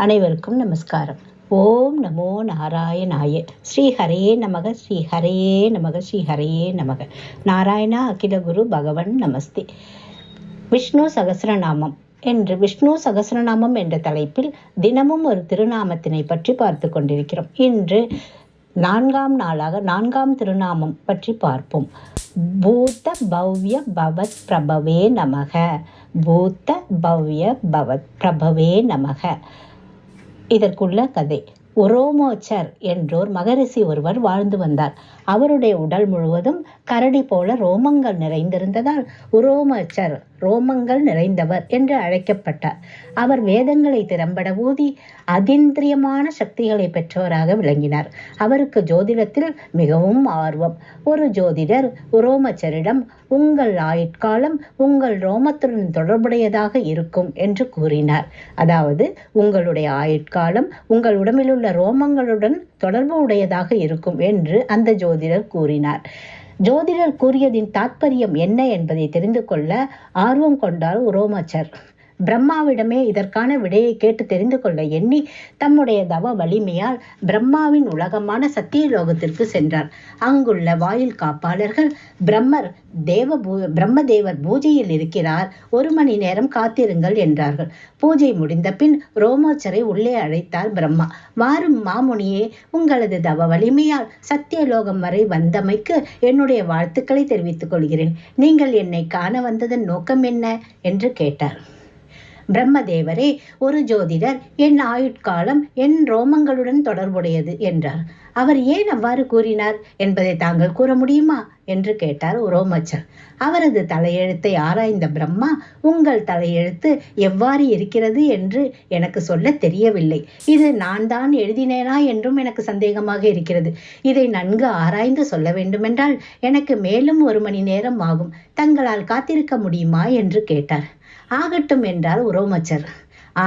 அனைவருக்கும் நமஸ்காரம். ஓம் நமோ நாராயணாய. ஸ்ரீ ஹரையே நமக, ஸ்ரீ ஹரையே நமக, ஸ்ரீ ஹரையே நமக. நாராயணா அகில குரு பகவன் நமஸ்தே. விஷ்ணு சகஸ்ரநாமம் என்று விஷ்ணு சகஸ்ரநாமம் என்ற தலைப்பில் தினமும் ஒரு திருநாமத்தினை பற்றி பார்த்து கொண்டிருக்கிறோம். இன்று 4ஆம் நாளாக 4ஆம் திருநாமம் பற்றி பார்ப்போம். பூத பவ்ய பவத் பிரபவே நமக. பூத பவ்ய பவத் பிரபவே நமக. இதற்குள்ள கதை. உரோமோச்சர் என்றோர் மகரிஷி ஒருவர் வாழ்ந்து வந்தார். அவருடைய உடல் முழுவதும் கரடி போல ரோமங்கள் நிறைந்திருந்ததால் உரோமோச்சர், ரோமங்கள் நிறைந்தவர் என்று அழைக்கப்பட்டார். அவர் வேதங்களை திறம்பட ஊதி அதீந்திரியமான சக்திகளை பெற்றவராக விளங்கினார். அவருக்கு ஜோதிடத்தில் மிகவும் ஆர்வம். ஒரு ஜோதிடர் உரோமோச்சரிடம், உங்கள் ஆயுட்காலம் உங்கள் ரோமத்துடன் தொடர்புடையதாக இருக்கும் என்று கூறினார். அதாவது உங்களுடைய ஆயுட்காலம் உங்கள் உடம்பிலுள்ள ரோமங்களுடன் தொடர்பு உடையதாக இருக்கும் என்று அந்த ஜோதிடர் கூறினார். ஜோதிடர் கூறியதின் தாத்பரியம் என்ன என்பதை தெரிந்து கொள்ள ஆர்வம் கொண்டார் உரோமோச்சர். பிரம்மாவிடமே இதற்கான விடையை கேட்டு தெரிந்து கொள்ள எண்ணி தம்முடைய தவ வலிமையால் பிரம்மாவின் உலகமான சத்தியலோகத்திற்கு சென்றார். அங்குள்ள வாயில் காப்பாளர்கள், பிரம்மதேவர் பூஜையில் இருக்கிறார், 1 மணி நேரம் காத்திருங்கள் என்றார்கள். பூஜை முடிந்த பின் ரோமோச்சரை உள்ளே அழைத்தார் பிரம்மா. வாரும் மாமுனியே, உங்களது தவ வலிமையால் சத்தியலோகம் வரை வந்தமைக்கு என்னுடைய வாழ்த்துக்களை தெரிவித்துக் கொள்கிறேன். நீங்கள் என்னை காண வந்ததன் நோக்கம் என்ன என்று கேட்டார். பிரம்மதேவரே, ஒரு ஜோதிடர் என் ஆயுட்காலம் என் ரோமங்களுடன் தொடர்புடையது என்றார். அவர் ஏன் அவ்வாறு கூறினார் என்பதை தாங்கள் கூற முடியுமா என்று கேட்டார் உரோமோச்சர். அவரது தலையெழுத்தை ஆராய்ந்த பிரம்மா, உங்கள் தலையெழுத்து எவ்வாறு இருக்கிறது என்று எனக்கு சொல்ல தெரியவில்லை. இது நான் தான் எழுதினேனா என்றும் எனக்கு சந்தேகமாக இருக்கிறது. இதை நன்கு ஆராய்ந்து சொல்ல வேண்டுமென்றால் எனக்கு மேலும் 1 மணி நேரம் ஆகும். தங்களால் காத்திருக்க முடியுமா என்று கேட்டார். ஆகட்டும் என்றார் உரோமோச்சர்.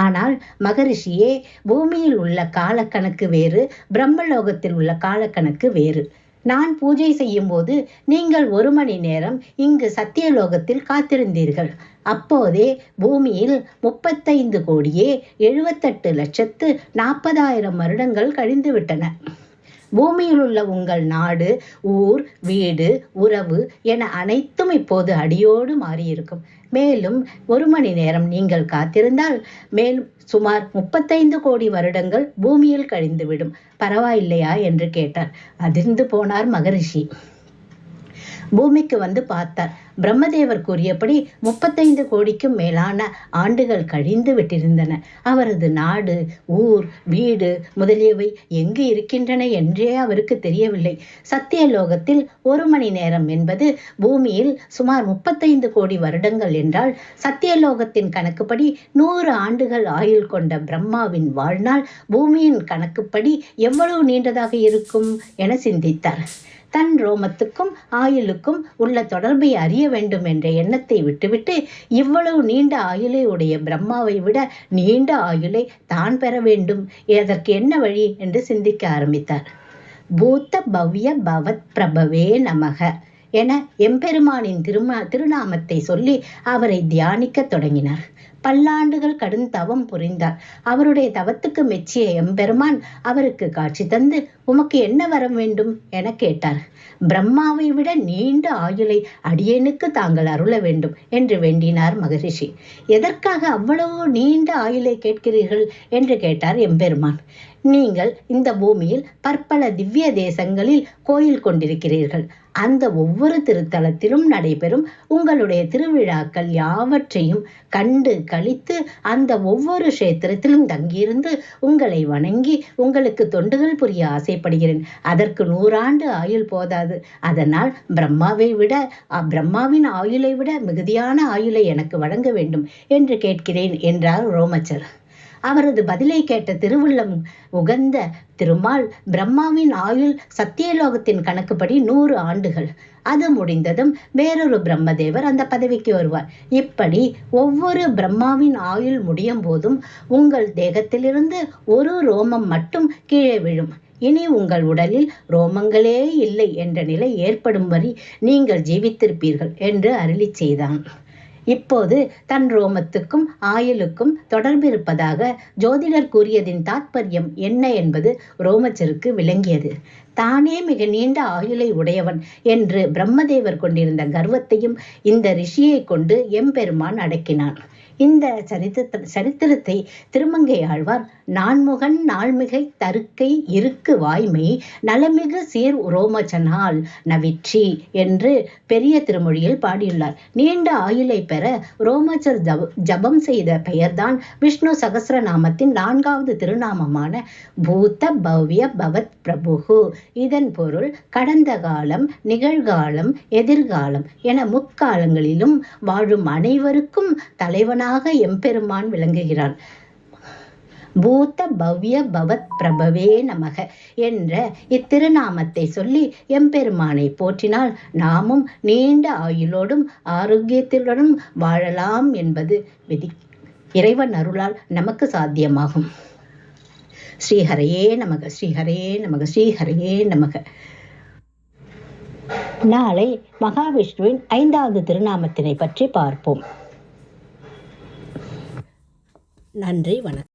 ஆனால் மகரிஷியே, பூமியில் உள்ள காலக்கணக்கு வேறு, பிரம்மலோகத்தில் உள்ள காலக்கணக்கு வேறு. நான் பூஜை செய்யும் போது நீங்கள் 1 மணி நேரம் இங்கு சத்தியலோகத்தில் காத்திருந்தீர்கள். அப்போதே பூமியில் 35,78,40,40,000 வருடங்கள் கழிந்து விட்டன. பூமியில் உள்ள உங்கள் நாடு, ஊர், வீடு, உறவு என அனைத்தும் இப்போது அடியோடு மாறியிருக்கும். மேலும் 1 மணி நேரம் நீங்கள் காத்திருந்தால் மேலும் சுமார் 35 கோடி வருடங்கள் பூமியில் கழிந்துவிடும். பரவாயில்லையா என்று கேட்டார். அதிர்ந்து போனார் மகரிஷி. பூமிக்கு வந்து பார்த்தார். பிரம்மதேவர் கூறியபடி 35 கோடிக்கும் மேலான ஆண்டுகள் கழிந்து விட்டிருந்தன. அவரது நாடு, ஊர், வீடு முதலியவை எங்கு இருக்கின்றன என்றே அவருக்கு தெரியவில்லை. சத்தியலோகத்தில் 1 மணி நேரம் என்பது பூமியில் சுமார் 35 கோடி வருடங்கள் என்றால் சத்தியலோகத்தின் கணக்குப்படி 100 ஆண்டுகள் ஆயுள் கொண்ட பிரம்மாவின் வாழ்நாள் பூமியின் கணக்குப்படி எவ்வளவு நீண்டதாக இருக்கும் என சிந்தித்தார். தன் ரோமத்துக்கும் ஆயுளுக்கும் உள்ள தொடர்பை அறிய வேண்டும் என்ற எண்ணத்தை விட்டுவிட்டு, இவ்வளவு நீண்ட ஆயுளை உடைய பிரம்மாவை விட நீண்ட ஆயுளை தான் பெற வேண்டும், அதற்கு என்ன வழி என்று சிந்திக்க ஆரம்பித்தார். பூத பவ்ய பவத் பிரபவே நமக என எம்பெருமானின் திருநாமத்தை சொல்லி அவரை தியானிக்க தொடங்கினார். பல்லாண்டுகள் கடும் தவம் புரிந்தார். அவருடைய தவத்துக்கு மெச்சிய எம்பெருமான் அவருக்கு காட்சி தந்து, உமக்கு என்ன வர வேண்டும் என கேட்டார். பிரம்மாவை விட நீண்ட ஆயுளை அடியேனுக்கு தாங்கள் அருள வேண்டும் என்று வேண்டினார் மகரிஷி. எதற்காக அவ்வளவு நீண்ட ஆயுளை கேட்கிறீர்கள் என்று கேட்டார் எம்பெருமான். நீங்கள் இந்த பூமியில் பற்பல திவ்ய தேசங்களில் கோயில் கொண்டிருக்கிறீர்கள். அந்த ஒவ்வொரு திருத்தலத்திலும் நடைபெறும் உங்களுடைய திருவிழாக்கள் யாவற்றையும் கண்டு களித்து அந்த ஒவ்வொரு க்ஷேத்திரத்திலும் தங்கியிருந்து உங்களை வணங்கி உங்களுக்கு தொண்டுகள் புரிய ஆசைப்படுகிறேன். அதற்கு 100 ஆண்டு ஆயுள் போதாது. அதனால் பிரம்மாவின் ஆயுளை விட மிகுதியான ஆயுளை எனக்கு வழங்க வேண்டும் என்று கேட்கிறேன் என்றார் உரோமோச்சர். அவரது பதிலை கேட்ட திருவுள்ளம் உகந்த திருமால், பிரம்மாவின் ஆயுள் சத்தியலோகத்தின் கணக்குப்படி 100 ஆண்டுகள். அது முடிந்ததும் வேறொரு பிரம்மதேவர் அந்த பதவிக்கு வருவார். இப்படி ஒவ்வொரு பிரம்மாவின் ஆயுள் முடியும் போதும் உங்கள் தேகத்திலிருந்து ஒரு ரோமம் மட்டும் கீழே விழும். இனி உங்கள் உடலில் ரோமங்களே இல்லை என்ற நிலை ஏற்படும் வரை நீங்கள் ஜீவித்திருப்பீர்கள் என்று அருளி செய்தான். இப்போது தன் ரோமத்துக்கும் ஆயுளுக்கும் தொடர்பு இருப்பதாக ஜோதிடர் கூறியதின் தாத்பரியம் என்ன என்பது ரோமச்சருக்கு விளங்கியது. தானே மிக நீண்ட ஆயுளை உடையவன் என்று பிரம்மதேவர் கொண்டிருந்த கர்வத்தையும் இந்த ரிஷியை கொண்டு எம்பெருமான் அடக்கினான். இந்த சரித்திரத்தை திருமங்கை ஆழ்வார் நான்முகன் நாள்மிகை தருக்கை இருக்கு வாய்மை நலமிகு சீர் ரோமச்சனால் நவிற்றி என்று பெரிய திருமொழியில் பாடியுள்ளார். நீண்ட ஆயுளை பெற ரோமச்சர் ஜபம் செய்த பெயர்தான் விஷ்ணு சகஸ்ரநாமத்தின் 4வது திருநாமமான பூத பவ்ய பவத் பிரபுகு. இதன் பொருள் கடந்த காலம், நிகழ்காலம், எதிர்காலம் என முக்காலங்களிலும் வாழும் அனைவருக்கும் தலைவனாக எம்பெருமான் விளங்குகிறான். பூத பவ்ய பவத் பிரபவே நமக என்ற இத்திருநாமத்தை சொல்லி எம்பெருமானை போற்றினால் நாமும் நீண்ட ஆயுளோடும் ஆரோக்கியத்துடனும் வாழலாம் என்பது விதி. இறைவன் அருளால் நமக்கு சாத்தியமாகும். ஸ்ரீஹரையே நமக, ஸ்ரீஹரையே நமக, ஸ்ரீஹரையே நமக. நாளை மகாவிஷ்ணுவின் 5வது திருநாமத்தினை பற்றி பார்ப்போம். நன்றி, வணக்கம்.